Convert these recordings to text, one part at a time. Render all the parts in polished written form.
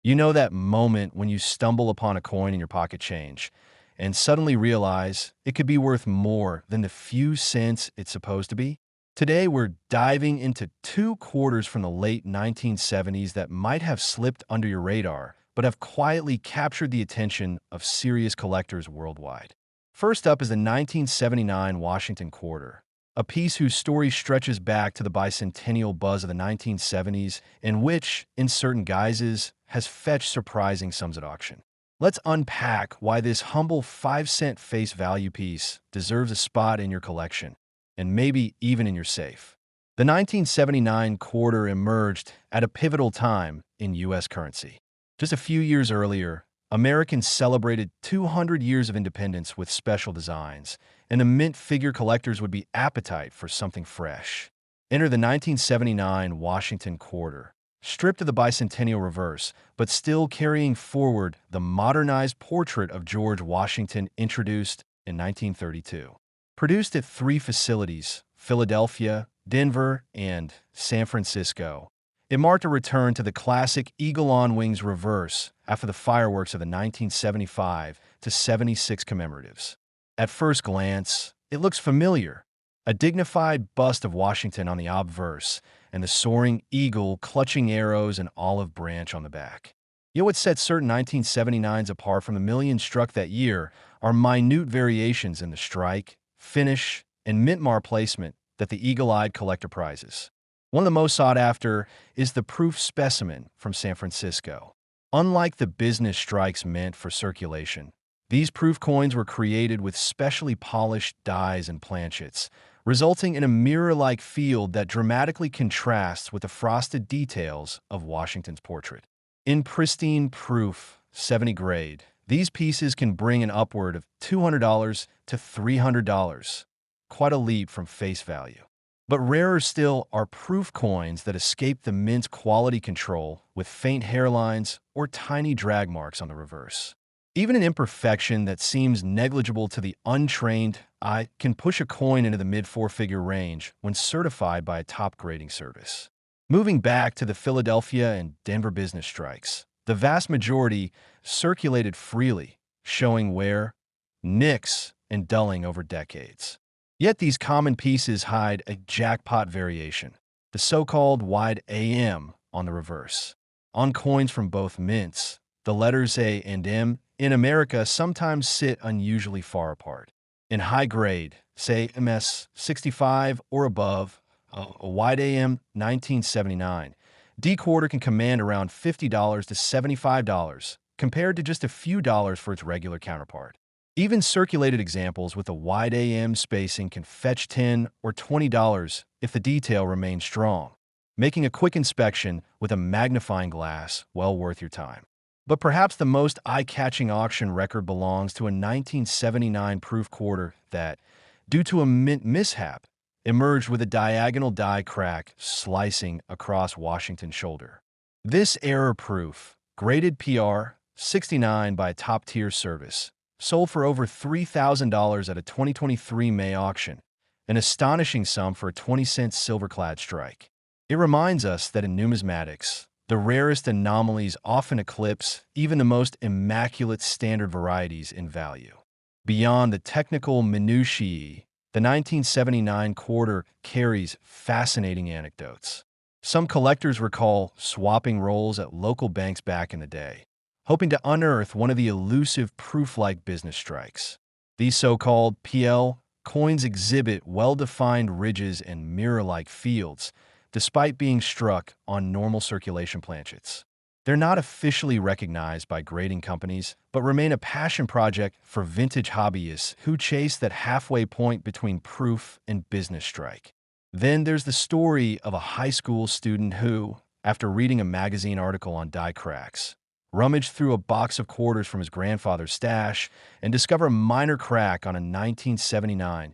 You know that moment when you stumble upon a coin in your pocket change and suddenly realize it could be worth more than the few cents it's supposed to be? Today, we're diving into two quarters from the late 1970s that might have slipped under your radar, but have quietly captured the attention of serious collectors worldwide. First up is the 1979 Washington Quarter, a piece whose story stretches back to the bicentennial buzz of the 1970s, and which, in certain guises, has fetched surprising sums at auction. Let's unpack why this humble 5-cent face value piece deserves a spot in your collection, and maybe even in your safe. The 1979 quarter emerged at a pivotal time in U.S. currency. Just a few years earlier, Americans celebrated 200 years of independence with special designs, and the mint figure collectors would be appetite for something fresh. Enter the 1979 Washington Quarter, stripped of the bicentennial reverse, but still carrying forward the modernized portrait of George Washington introduced in 1932. Produced at three facilities, Philadelphia, Denver, and San Francisco, it marked a return to the classic eagle-on-wings reverse after the fireworks of the 1975 to 76 commemoratives. At first glance, it looks familiar. A dignified bust of Washington on the obverse, and the soaring eagle clutching arrows and olive branch on the back. Yet what sets certain 1979s apart from the millions struck that year are minute variations in the strike, finish, and mint-mar placement that the eagle-eyed collector prizes. One of the most sought after is the proof specimen from San Francisco. Unlike the business strikes meant for circulation, these proof coins were created with specially polished dies and planchets, resulting in a mirror-like field that dramatically contrasts with the frosted details of Washington's portrait. In pristine proof, 70 grade, these pieces can bring an upward of $200 to $300, quite a leap from face value. But rarer still are proof coins that escape the mint's quality control with faint hairlines or tiny drag marks on the reverse. Even an imperfection that seems negligible to the untrained eye can push a coin into the mid-four-figure range when certified by a top grading service. Moving back to the Philadelphia and Denver business strikes, the vast majority circulated freely, showing wear, nicks, and dulling over decades. Yet these common pieces hide a jackpot variation, the so-called wide AM on the reverse. On coins from both mints, the letters A and M in America sometimes sit unusually far apart. In high grade, say MS 65 or above, a wide AM 1979, D quarter can command around $50 to $75, compared to just a few dollars for its regular counterpart. Even circulated examples with a wide AM spacing can fetch $10 or $20 if the detail remains strong, making a quick inspection with a magnifying glass well worth your time. But perhaps the most eye-catching auction record belongs to a 1979 proof quarter that, due to a mint mishap, emerged with a diagonal die crack slicing across Washington's shoulder. This error-proof, graded PR 69 by a top-tier service, sold for over $3,000 at a 2023 May auction, an astonishing sum for a 20-cent silver-clad strike. It reminds us that in numismatics, the rarest anomalies often eclipse even the most immaculate standard varieties in value. Beyond the technical minutiae, the 1979 quarter carries fascinating anecdotes. Some collectors recall swapping rolls at local banks back in the day, hoping to unearth one of the elusive proof-like business strikes. These so-called PL coins exhibit well-defined ridges and mirror-like fields, despite being struck on normal circulation planchets. They're not officially recognized by grading companies, but remain a passion project for vintage hobbyists who chase that halfway point between proof and business strike. Then there's the story of a high school student who, after reading a magazine article on die cracks, rummaged through a box of quarters from his grandfather's stash and discovered a minor crack on a 1979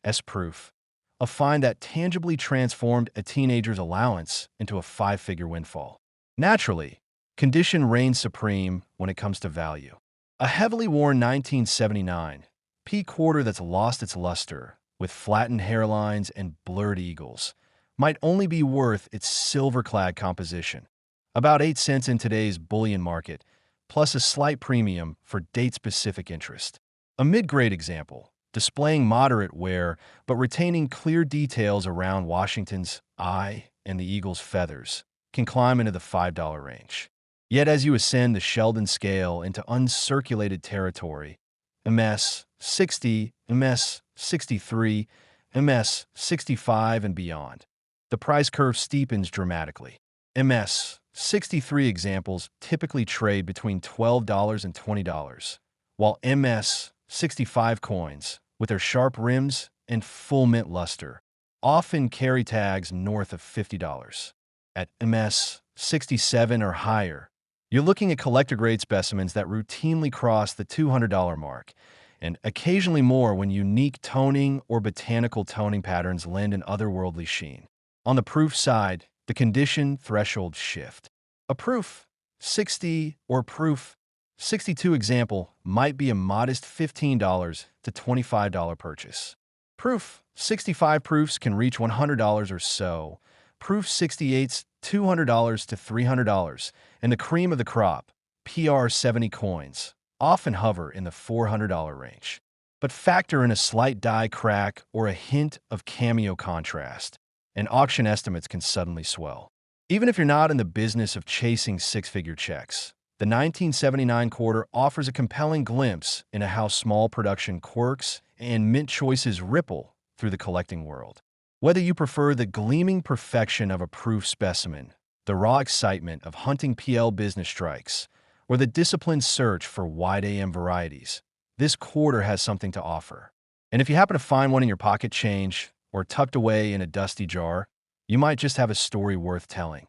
S-proof, a find that tangibly transformed a teenager's allowance into a five-figure windfall. Naturally, condition reigns supreme when it comes to value. A heavily worn 1979 P quarter that's lost its luster, with flattened hairlines and blurred eagles, might only be worth its silver-clad composition, about 8 cents in today's bullion market, plus a slight premium for date-specific interest. A mid-grade example, displaying moderate wear but retaining clear details around Washington's eye and the eagle's feathers, can climb into the $5 range. Yet as you ascend the Sheldon scale into uncirculated territory, MS 60, MS 63, MS 65 and beyond, the price curve steepens dramatically. MS 63 examples typically trade between $12 and $20, while MS 65 coins, with their sharp rims and full mint luster, often carry tags north of $50. At MS 67 or higher, you're looking at collector-grade specimens that routinely cross the $200 mark, and occasionally more when unique toning or botanical toning patterns lend an otherworldly sheen. On the proof side, the condition threshold shift. A proof 60 or proof 62 example might be a modest $15 to $25 purchase. Proof 65 proofs can reach $100 or so. Proof 68's $200 to $300, and the cream of the crop, PR 70 coins, often hover in the $400 range. But factor in a slight die crack or a hint of cameo contrast, and auction estimates can suddenly swell. Even if you're not in the business of chasing six-figure checks, the 1979 quarter offers a compelling glimpse into how small production quirks and mint choices ripple through the collecting world. Whether you prefer the gleaming perfection of a proof specimen, the raw excitement of hunting PL business strikes, or the disciplined search for wide AM varieties, this quarter has something to offer. And if you happen to find one in your pocket change or tucked away in a dusty jar, you might just have a story worth telling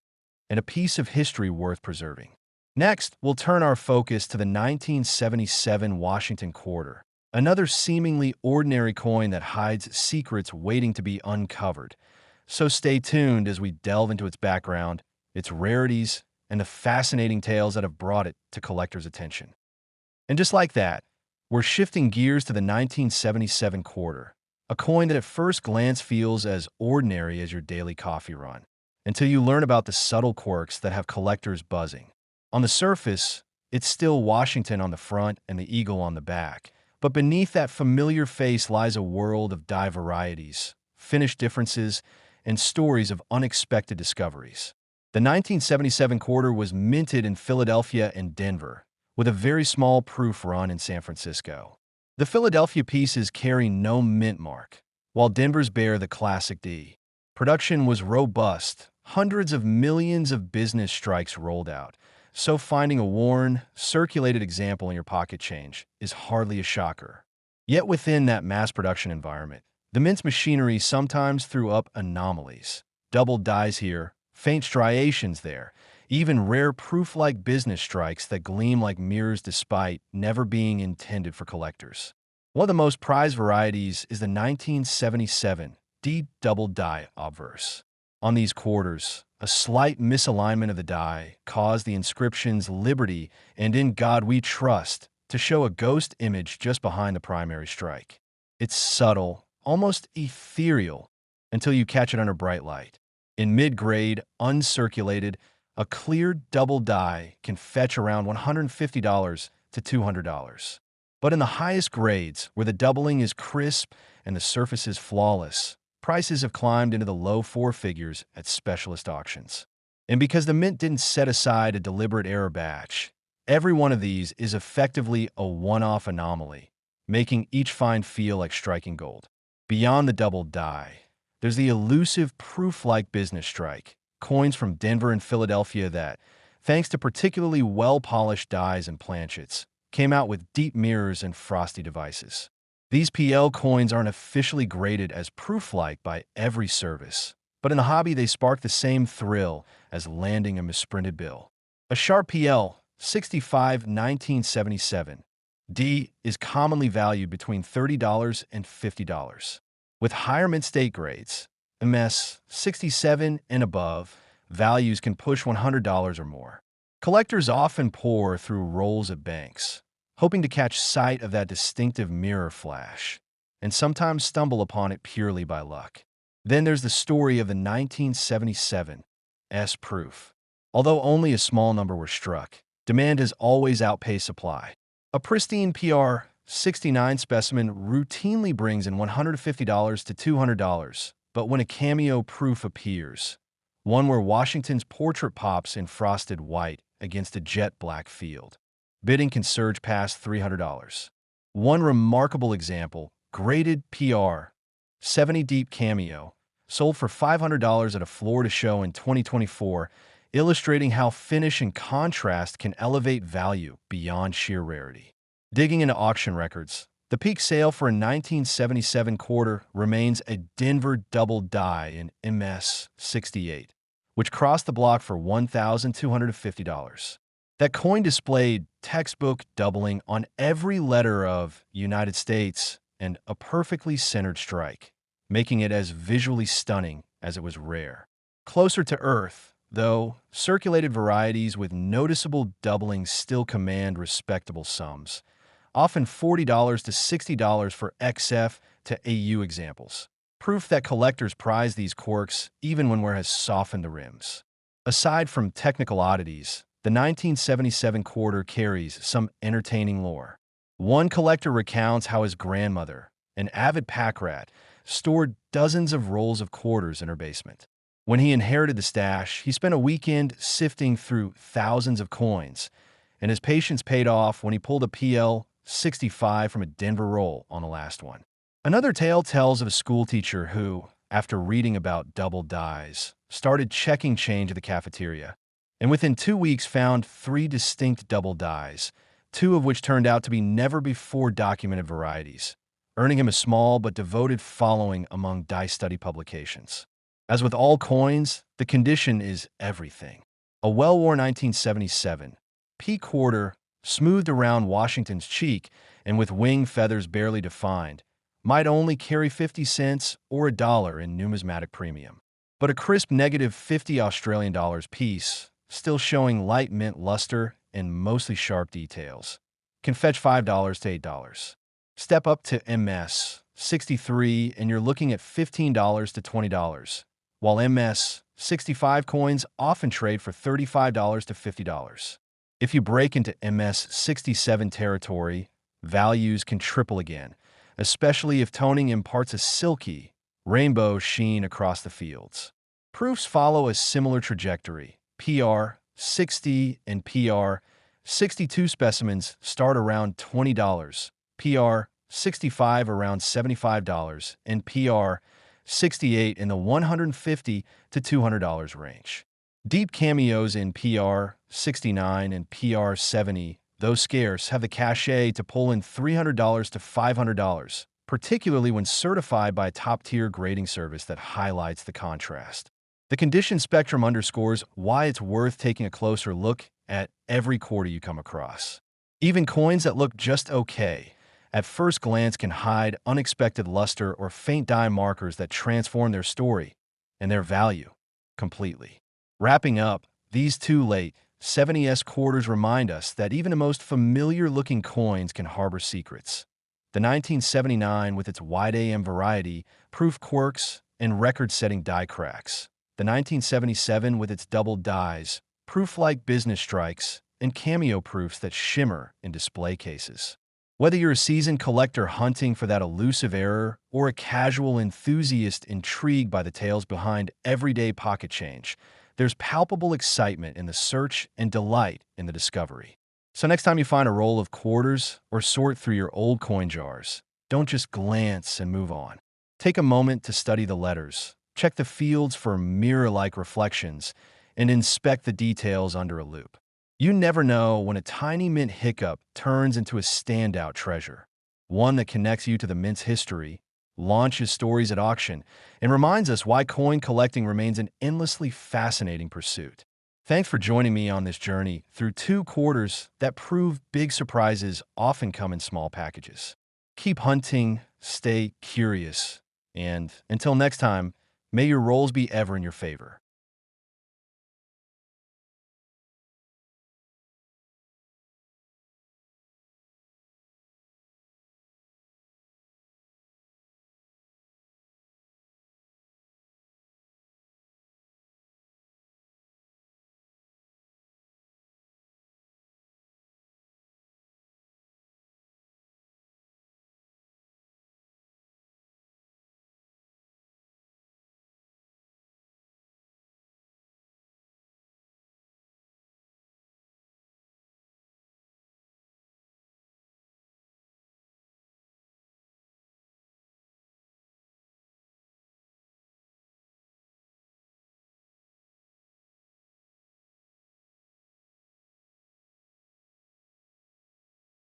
and a piece of history worth preserving. Next, we'll turn our focus to the 1977 Washington quarter, another seemingly ordinary coin that hides secrets waiting to be uncovered. So stay tuned as we delve into its background, its rarities, and the fascinating tales that have brought it to collectors' attention. And just like that, we're shifting gears to the 1977 quarter, a coin that at first glance feels as ordinary as your daily coffee run, until you learn about the subtle quirks that have collectors buzzing. On the surface, it's still Washington on the front and the eagle on the back, but beneath that familiar face lies a world of die varieties, finish differences, and stories of unexpected discoveries. The 1977 quarter was minted in Philadelphia and Denver, with a very small proof run in San Francisco. The Philadelphia pieces carry no mint mark, while Denver's bear the classic D. Production was robust, hundreds of millions of business strikes rolled out, so finding a worn, circulated example in your pocket change is hardly a shocker. Yet within that mass production environment, the mint's machinery sometimes threw up anomalies. Doubled dies here, faint striations there, even rare proof-like business strikes that gleam like mirrors despite never being intended for collectors. One of the most prized varieties is the 1977 D double die obverse. On these quarters, a slight misalignment of the die caused the inscriptions "Liberty" and "In God We Trust" to show a ghost image just behind the primary strike. It's subtle, almost ethereal, until you catch it under bright light. In mid-grade, uncirculated, a clear double die can fetch around $150 to $200. But in the highest grades, where the doubling is crisp and the surface is flawless, prices have climbed into the low four figures at specialist auctions. And because the mint didn't set aside a deliberate error batch, every one of these is effectively a one-off anomaly, making each find feel like striking gold. Beyond the double die, there's the elusive proof-like business strike, coins from Denver and Philadelphia that, thanks to particularly well-polished dies and planchets, came out with deep mirrors and frosty devices. These PL coins aren't officially graded as proof-like by every service, but in the hobby they spark the same thrill as landing a misprinted bill. A sharp PL 65 1977 D is commonly valued between $30 and $50. With higher mint state grades, MS 67 and above, values can push $100 or more. Collectors often pore through rolls at banks, hoping to catch sight of that distinctive mirror flash, and sometimes stumble upon it purely by luck. Then there's the story of the 1977 S proof. Although only a small number were struck, demand has always outpaced supply. A pristine PR 69 specimen routinely brings in $150 to $200, but when a cameo proof appears, one where Washington's portrait pops in frosted white against a jet black field, bidding can surge past $300. One remarkable example, graded PR 70 deep cameo, sold for $500 at a Florida show in 2024, illustrating how finish and contrast can elevate value beyond sheer rarity. Digging into auction records, the peak sale for a 1977 quarter remains a Denver double die in MS 68, which crossed the block for $1,250. That coin displayed textbook doubling on every letter of United States and a perfectly centered strike, making it as visually stunning as it was rare. Closer to Earth, though, circulated varieties with noticeable doubling still command respectable sums, often $40 to $60 for XF to AU examples. Proof that collectors prize these quirks even when wear has softened the rims. Aside from technical oddities, the 1977 quarter carries some entertaining lore. One collector recounts how his grandmother, an avid pack rat, stored dozens of rolls of quarters in her basement. When he inherited the stash, he spent a weekend sifting through thousands of coins, and his patience paid off when he pulled a PL 65 from a Denver roll on the last one. Another tale tells of a schoolteacher who, after reading about double dies, started checking change at the cafeteria, and within 2 weeks found 3 distinct double dies, 2 of which turned out to be never-before-documented varieties, earning him a small but devoted following among die study publications. As with all coins, the condition is everything. A well-worn 1977 P quarter, smoothed around Washington's cheek and with wing feathers barely defined, might only carry 50 cents or $1 in numismatic premium. But a crisp negative 50 Australian dollars piece, still showing light mint luster and mostly sharp details, can fetch $5 to $8. Step up to MS 63 and you're looking at $15 to $20, while MS 65 coins often trade for $35 to $50. If you break into MS 67 territory, values can triple again, especially if toning imparts a silky, rainbow sheen across the fields. Proofs follow a similar trajectory. PR 60 and PR 62 specimens start around $20, PR 65 around $75, and PR 68 in the $150 to $200 range. Deep cameos in PR 69 and PR 70, though scarce, have the cachet to pull in $300 to $500, particularly when certified by a top-tier grading service that highlights the contrast. The condition spectrum underscores why it's worth taking a closer look at every quarter you come across. Even coins that look just okay at first glance can hide unexpected luster or faint die markers that transform their story and their value completely. Wrapping up, these two late 70s quarters remind us that even the most familiar-looking coins can harbor secrets. The 1979 with its wide AM variety, proof quirks, and record-setting die cracks. The 1977 with its double dies, proof-like business strikes, and cameo proofs that shimmer in display cases. Whether you're a seasoned collector hunting for that elusive error or a casual enthusiast intrigued by the tales behind everyday pocket change, there's palpable excitement in the search and delight in the discovery. So next time you find a roll of quarters or sort through your old coin jars, don't just glance and move on. Take a moment to study the letters, check the fields for mirror-like reflections, and inspect the details under a loupe. You never know when a tiny mint hiccup turns into a standout treasure, one that connects you to the mint's history, launches stories at auction, and reminds us why coin collecting remains an endlessly fascinating pursuit. Thanks for joining me on this journey through 2 quarters that prove big surprises often come in small packages. Keep hunting, stay curious, and until next time, may your rolls be ever in your favor.